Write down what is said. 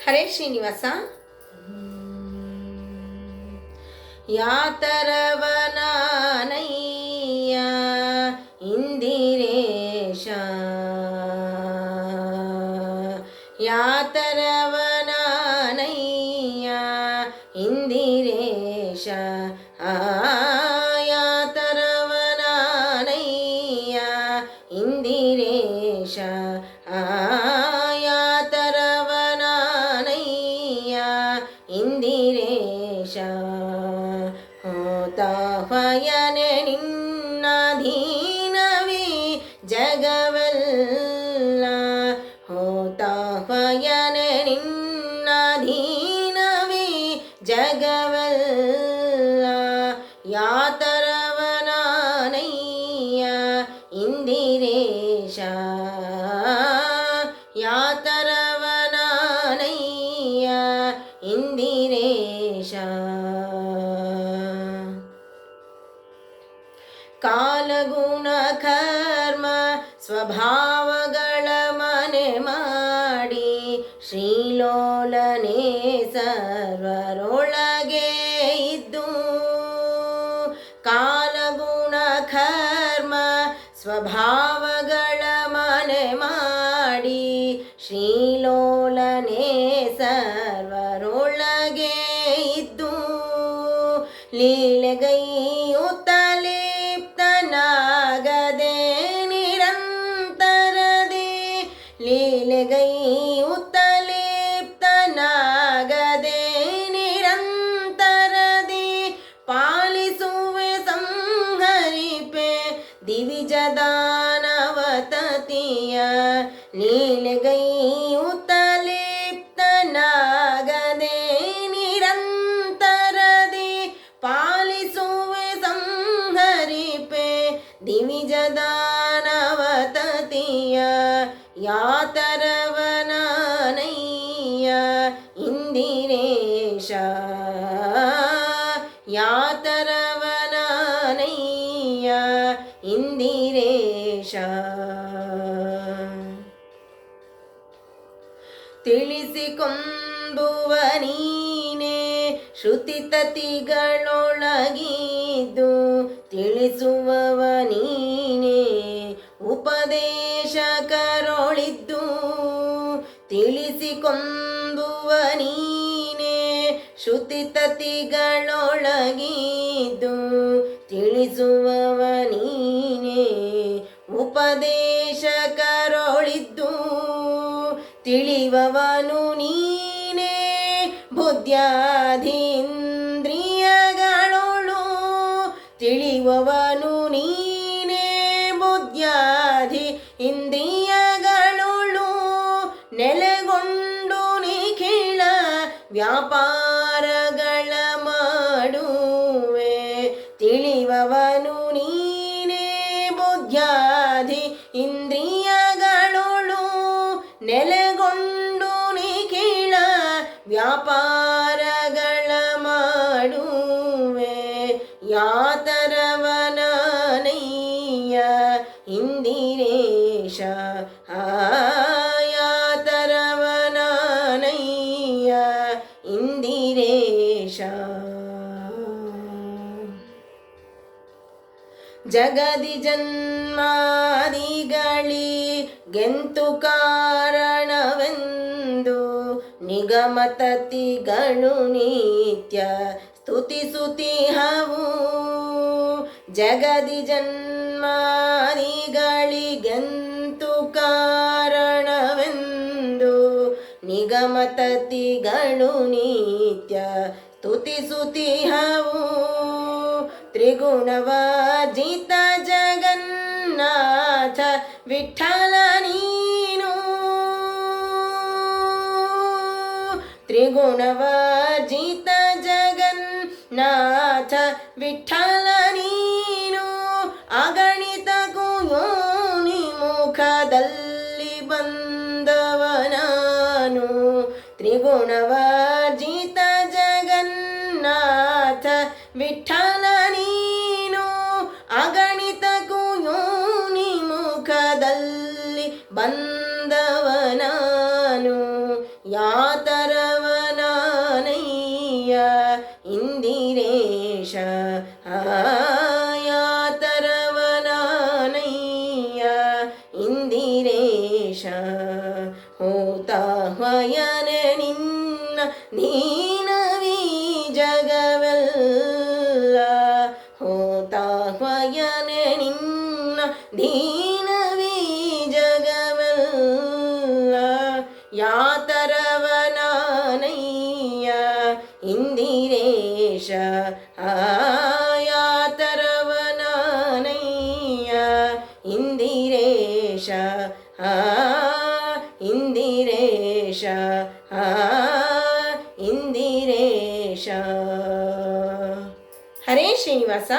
ಹರೇ ಶ್ರೀನಿವಾಸ. ಯಾತರವನಾನಯ್ಯ ಇಂದಿರೇಶ, ಯಾತರವನಾನಯ್ಯ ಇಂದಿರೇಶ, ಯಾತರವನಾನಯ್ಯ ಇಂದಿರೇಶ, ಯಾತರವನಾನಯ್ಯ ಇಂದಿರೇಶ. ಹೋತಾಹ್ವಯನೆ ನಿನ್ನಧೀನವೇ ಜಗವೆಲ್ಲ, ಹೋತಾಹ್ವಯನೆ ನಿನ್ನಧೀನವೇ ಜಗವೆಲ್ಲ. ಯಾತರವನಾನಯ್ಯ ಇಂದಿರೇಶ, ಯಾತರವನಾನಯ್ಯ ಇಂದಿರೇಶ. ಕಾಲಗುಣ ಕರ್ಮ ಸ್ವಭಾವಗಳ ಮನೆ ಮಾಡಿ, ಶ್ರೀಲೋಲನೆ ಸರ್ವರೊಳಗೆ ಇದ್ದು. ಕಾಲಗುಣ ಕರ್ಮ ಸ್ವಭಾವಗಳ ಮನೆ ಮಾಡಿ, ಶ್ರೀಲೋಲನೆ ಸರ್ವರೊಳಗೆ ಇದ್ದು. ಲೀಲೆಗೈಯುತ್ತಲೇ ನಾಗದೆ ನಿರಂತರದೆ, ಲೀಲೆಗೈಯುತ್ತಲಿಪ್ತನಾಗದೆ ನಿರಂತರದೆ. ಪಾಲಿಸುವೆ ಸಂಹರಿಪೆ ದಿವಿಜದಾನವತತಿಯ, ಲೀಲೆಗೈಯುತ್ತಲಿಪ್ತನಾಗದೆ ನಿರಂತರದೆ. ಪಾಲಿಸುವೆ ಸಂಹರಿಪೆ ದಿವಿಜದಾನವತತಿಯ, ಯಾತರವನಾನಯ್ಯ ಇಂದಿರೇಶ, ಯಾತರವನಾನಯ್ಯ ಇಂದಿರೇಶ. ತಿಳಿಸಿಕೊಂಬುವ ನೀನೇ ಶ್ರುತಿತತಿಗಳೊಳಗಿದ್ದು, ತಿಳಿಸುವವ ನೀನೇ ಉಪದೇಶ ಕರೊಳಿದ್ದು. ತಿಳಿಸಿಕೊಂಬುವ ನೀನೇ ಶ್ರುತಿತತಿಗಳೊಳಗಿದ್ದು, ತಿಳಿಸುವವ ನೀನೇ ಉಪದೇಶ ಕರೊಳಿದ್ದು. ತಿಳಿವವನು ನೀನೇ ಬುದ್ಧ್ಯಾಧೀಂದ್ರಿಯಗಳೊಳು, ತಿಳಿವವನು ನೀನೇ ಬುದ್ಧ್ಯಾಧಿ ಇಂದ್ರಿಯಗಳೊಳು. ನೆಲೆಗೊಂಡು ನಿಖಿಳ ವ್ಯಾಪಾರಗಳ ಮಾಡುವೆ, ತಿಳಿವವನು ನೀನೇ ಬುದ್ಧ್ಯಾಧಿ ಇಂದ್ರಿಯಗಳೊಳು. ನೆಲೆಗೊಂಡು ನಿಖಿಳ ವ್ಯಾಪಾರಗಳ ಮಾಡುವೆ, ಯಾತರವನಾನಯ್ಯ ಇಂದಿರೇಶ, ಯಾತರವನಾನಯ್ಯ ಇಂದಿರೇಶ. ಜಗದಿ ಜನ್ಮಾದಿಗಳಿಗೆಂತು ಕಾರಣವೆಂದು, ನಿಗಮತತಿಗಳು ನಿತ್ಯ ಸ್ತುತಿಸುತ್ತಿಹವು. ಜಗದಿ ಜನ್ಮಾದಿಗಳಿಗೆಂತು ಕಾರಣವೆಂದು, ನಿಗಮತತಿಗಳು ನಿತ್ಯ ಸ್ತುತಿಸುತ್ತಿಹವು. ತ್ರಿಗುಣವರ್ಜಿತ ಜಗನ್ನಾಥ ವಿಠಲ ನೀನು, ತ್ರಿಗುಣವರ್ಜಿತ ಜಗನ್ನಾಥ ವಿಠಲ ನೀನು. ಅಗಣಿತಕ್ಕೂ ಯೋನಿ ಮುಖದಲ್ಲಿ ಬಂದವನಾನು, ತ್ರಿಗುಣವರ್ಜಿತ ಜಗನ್ನಾಥ ವಿಠಲ ನೀನು. ಅಗಣಿತಕ್ಕೂ ಯೋನಿ ಮುಖದಲ್ಲಿ ಬಂದವನಾನು, ಯಾತರವನಾನಯ್ಯ ಇಂದಿರೇಶ ಯಾತರವನಾನಯ್ಯ ಇಂದಿರೇಶ ಹೋತಾಹ್ವಯನೆ ನಿನ್ನ ದೀನವೀ ಜಗವೆಲ್ಲ ಹೋತಾಹ್ವಯನೆ ನಿನ್ನ ದೀನವೀ ಜಗವೆಲ್ಲ ಯಾತರವನಾನಯ್ಯ ಇಂದಿರೇಶ ಯಾತರವನಾನಯ್ಯ ಇಂದಿರೇಶ ಇಂದಿರೇಶ ಇಂದಿರೇಶ. ಹರೇ ಶ್ರೀನಿವಾಸ.